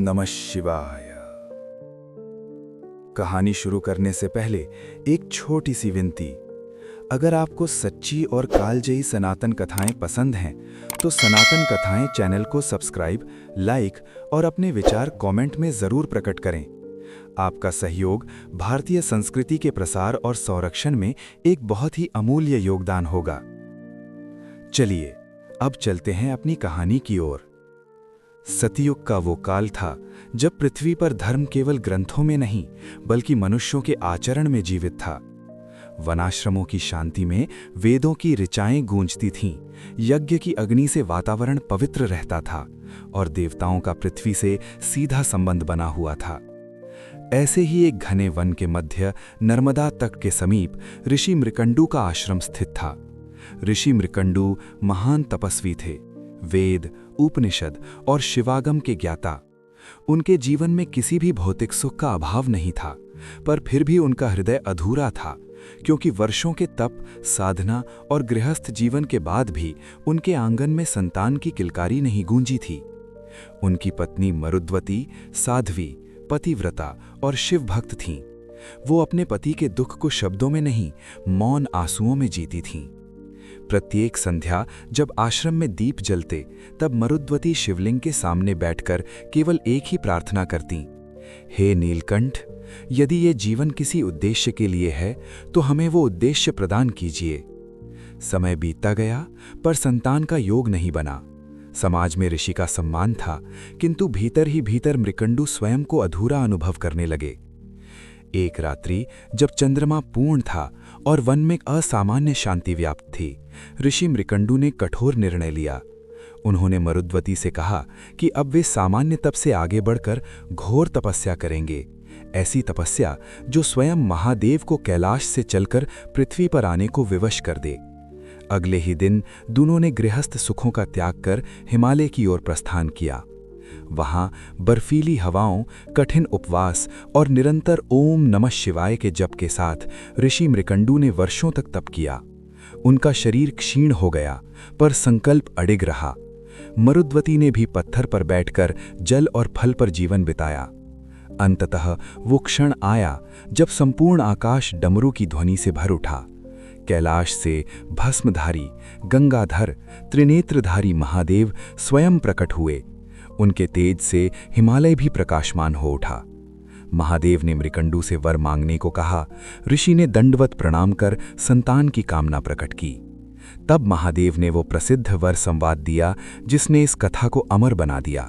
नमः शिवाय। कहानी शुरू करने से पहले एक छोटी सी विनती। अगर आपको सच्ची और कालजयी सनातन कथाएं पसंद हैं तो सनातन कथाएं चैनल को सब्सक्राइब, लाइक और अपने विचार कमेंट में जरूर प्रकट करें। आपका सहयोग भारतीय संस्कृति के प्रसार और संरक्षण में एक बहुत ही अमूल्य योगदान होगा। चलिए अब चलते हैं अपनी कहानी की ओर। सतयुग का वो काल था जब पृथ्वी पर धर्म केवल ग्रंथों में नहीं बल्कि मनुष्यों के आचरण में जीवित था। वनाश्रमों की शांति में वेदों की ऋचाएं गूंजती थीं, यज्ञ की अग्नि से वातावरण पवित्र रहता था और देवताओं का पृथ्वी से सीधा संबंध बना हुआ था। ऐसे ही एक घने वन के मध्य नर्मदा तट के समीप ऋषि मृकंडू का आश्रम स्थित था। ऋषि मृकंडू महान तपस्वी थे, वेद, उपनिषद और शिवागम के ज्ञाता। उनके जीवन में किसी भी भौतिक सुख का अभाव नहीं था, पर फिर भी उनका हृदय अधूरा था, क्योंकि वर्षों के तप, साधना और गृहस्थ जीवन के बाद भी उनके आंगन में संतान की किलकारी नहीं गूंजी थी। उनकी पत्नी मरुद्वती साध्वी, पतिव्रता और शिव भक्त थीं। वो अपने पति के दुख को शब्दों में नहीं, मौन आंसुओं में जीती थीं। प्रत्येक संध्या जब आश्रम में दीप जलते, तब मरुद्वती शिवलिंग के सामने बैठकर केवल एक ही प्रार्थना करतीं, हे नीलकंठ, यदि ये जीवन किसी उद्देश्य के लिए है तो हमें वो उद्देश्य प्रदान कीजिए। समय बीतता गया, पर संतान का योग नहीं बना। समाज में ऋषि का सम्मान था, किंतु भीतर ही भीतर मृकंडू स्वयं को अधूरा अनुभव करने लगे। एक रात्रि जब चंद्रमा पूर्ण था और वन में असामान्य शांति व्याप्त थी, ऋषि मृकंडू ने कठोर निर्णय लिया। उन्होंने मरुद्वती से कहा कि अब वे सामान्य तप से आगे बढ़कर घोर तपस्या करेंगे, ऐसी तपस्या जो स्वयं महादेव को कैलाश से चलकर पृथ्वी पर आने को विवश कर दे। अगले ही दिन दोनों ने गृहस्थ सुखों का त्याग कर हिमालय की ओर प्रस्थान किया। वहां बर्फीली हवाओं, कठिन उपवास और निरंतर ओम नमः शिवाय के जप के साथ ऋषि मृकंडू ने वर्षों तक तप किया। उनका शरीर क्षीण हो गया, पर संकल्प अडिग रहा। मरुद्वती ने भी पत्थर पर बैठकर जल और फल पर जीवन बिताया। अंततः वो क्षण आया जब संपूर्ण आकाश डमरू की ध्वनि से भर उठा। कैलाश से भस्मधारी, गंगाधर, त्रिनेत्रधारी महादेव स्वयं प्रकट हुए। उनके तेज से हिमालय भी प्रकाशमान हो उठा। महादेव ने मृकंडू से वर मांगने को कहा। ऋषि ने दंडवत प्रणाम कर संतान की कामना प्रकट की। तब महादेव ने वो प्रसिद्ध वर संवाद दिया जिसने इस कथा को अमर बना दिया।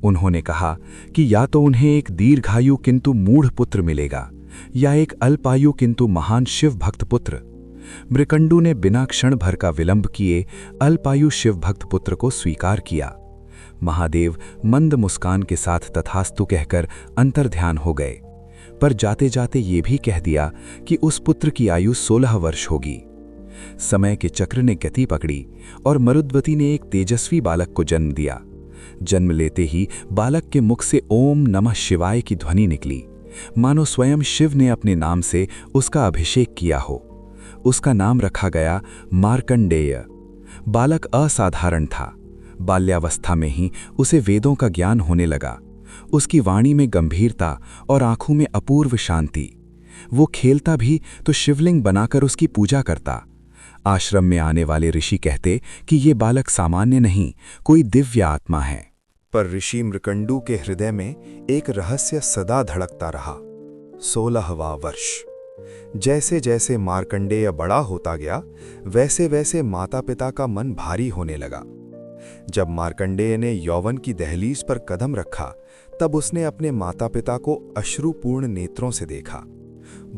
उन्होंने कहा कि या तो उन्हें एक दीर्घायु किंतु मूढ़ पुत्र मिलेगा, या एक अल्पायु किंतु महान शिव भक्त पुत्र। मृकंडू ने बिना क्षण भर का विलंब किए अल्पायु शिव भक्त पुत्र को स्वीकार किया। महादेव मंद मुस्कान के साथ तथास्तु कहकर अंतर्ध्यान हो गए, पर जाते जाते ये भी कह दिया कि उस पुत्र की आयु 16 वर्ष होगी। समय के चक्र ने गति पकड़ी और मरुद्वती ने एक तेजस्वी बालक को जन्म दिया। जन्म लेते ही बालक के मुख से ओम नमः शिवाय की ध्वनि निकली, मानो स्वयं शिव ने अपने नाम से उसका अभिषेक किया हो। उसका नाम रखा गया मार्कंडेय। बालक असाधारण था। बाल्यावस्था में ही उसे वेदों का ज्ञान होने लगा। उसकी वाणी में गंभीरता और आंखों में अपूर्व शांति। वो खेलता भी तो शिवलिंग बनाकर उसकी पूजा करता। आश्रम में आने वाले ऋषि कहते कि ये बालक सामान्य नहीं, कोई दिव्य आत्मा है। पर ऋषि मृकंडू के हृदय में एक रहस्य सदा धड़कता रहा। 16वां वर्ष। जैसे जैसे मार्कंडेय बड़ा होता गया, वैसे वैसे माता पिता का मन भारी होने लगा। जब मार्कंडेय ने यौवन की दहलीज पर कदम रखा, तब उसने अपने माता पिता को अश्रुपूर्ण नेत्रों से देखा।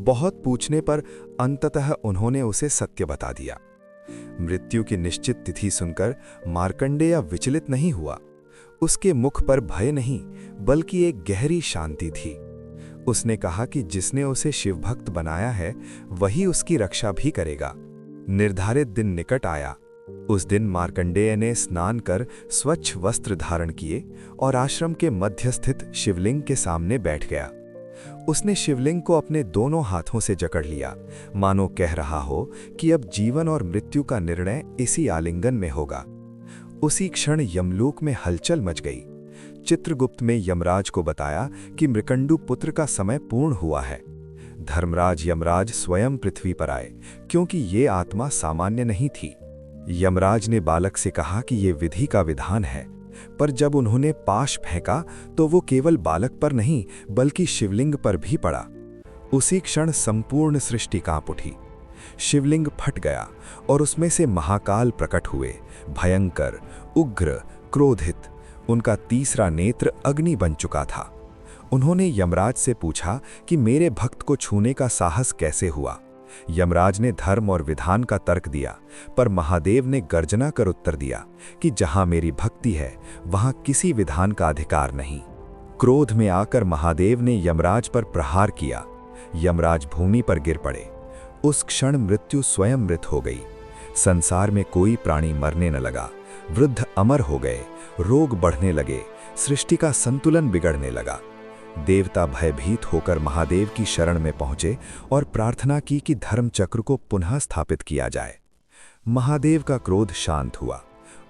बहुत पूछने पर अंततः उन्होंने उसे सत्य बता दिया। मृत्यु की निश्चित तिथि सुनकर मार्कंडेय विचलित नहीं हुआ। उसके मुख पर भय नहीं, बल्कि एक गहरी शांति थी। उसने कहा कि जिसने उसे शिवभक्त बनाया है, वही उसकी रक्षा भी करेगा। निर्धारित दिन निकट आया। उस दिन मार्कंडेय ने स्नान कर स्वच्छ वस्त्र धारण किए और आश्रम के मध्य स्थित शिवलिंग के सामने बैठ गया। उसने शिवलिंग को अपने दोनों हाथों से जकड़ लिया, मानो कह रहा हो कि अब जीवन और मृत्यु का निर्णय इसी आलिंगन में होगा। उसी क्षण यमलोक में हलचल मच गई। चित्रगुप्त में यमराज को बताया कि मृकंडु पुत्र का समय पूर्ण हुआ है। धर्मराज यमराज स्वयं पृथ्वी पर आए, क्योंकि ये आत्मा सामान्य नहीं थी। यमराज ने बालक से कहा कि ये विधि का विधान है, पर जब उन्होंने पाश फेंका तो वो केवल बालक पर नहीं बल्कि शिवलिंग पर भी पड़ा। उसी क्षण संपूर्ण सृष्टि कांप उठी। शिवलिंग फट गया और उसमें से महाकाल प्रकट हुए, भयंकर, उग्र, क्रोधित। उनका तीसरा नेत्र अग्नि बन चुका था। उन्होंने यमराज से पूछा कि मेरे भक्त को छूने का साहस कैसे हुआ। यमराज ने धर्म और विधान का तर्क दिया, पर महादेव ने गर्जना कर उत्तर दिया कि जहां मेरी भक्ति है वहां किसी विधान का अधिकार नहीं। क्रोध में आकर महादेव ने यमराज पर प्रहार किया। यमराज भूमि पर गिर पड़े। उस क्षण मृत्यु स्वयं मृत हो गई। संसार में कोई प्राणी मरने न लगा। वृद्ध अमर हो गए, रोग बढ़ने लगे, सृष्टि का संतुलन बिगड़ने लगा। देवता भयभीत होकर महादेव की शरण में पहुंचे और प्रार्थना की कि धर्मचक्र को पुनः स्थापित किया जाए। महादेव का क्रोध शांत हुआ।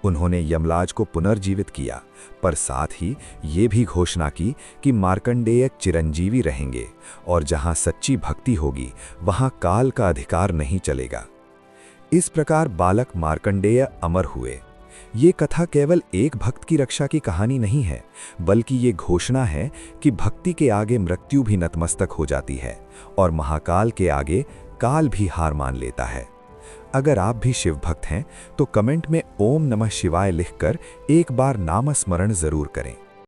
उन्होंने यमराज को पुनर्जीवित किया, पर साथ ही ये भी घोषणा की कि मार्कंडेय चिरंजीवी रहेंगे और जहां सच्ची भक्ति होगी वहां काल का अधिकार नहीं चलेगा। इस प्रकार बालक मार्कंडेय अमर हुए। ये कथा केवल एक भक्त की रक्षा की कहानी नहीं है, बल्कि ये घोषणा है कि भक्ति के आगे मृत्यु भी नतमस्तक हो जाती है और महाकाल के आगे काल भी हार मान लेता है। अगर आप भी शिव भक्त हैं तो कमेंट में ओम नमः शिवाय लिखकर एक बार नाम स्मरण जरूर करें।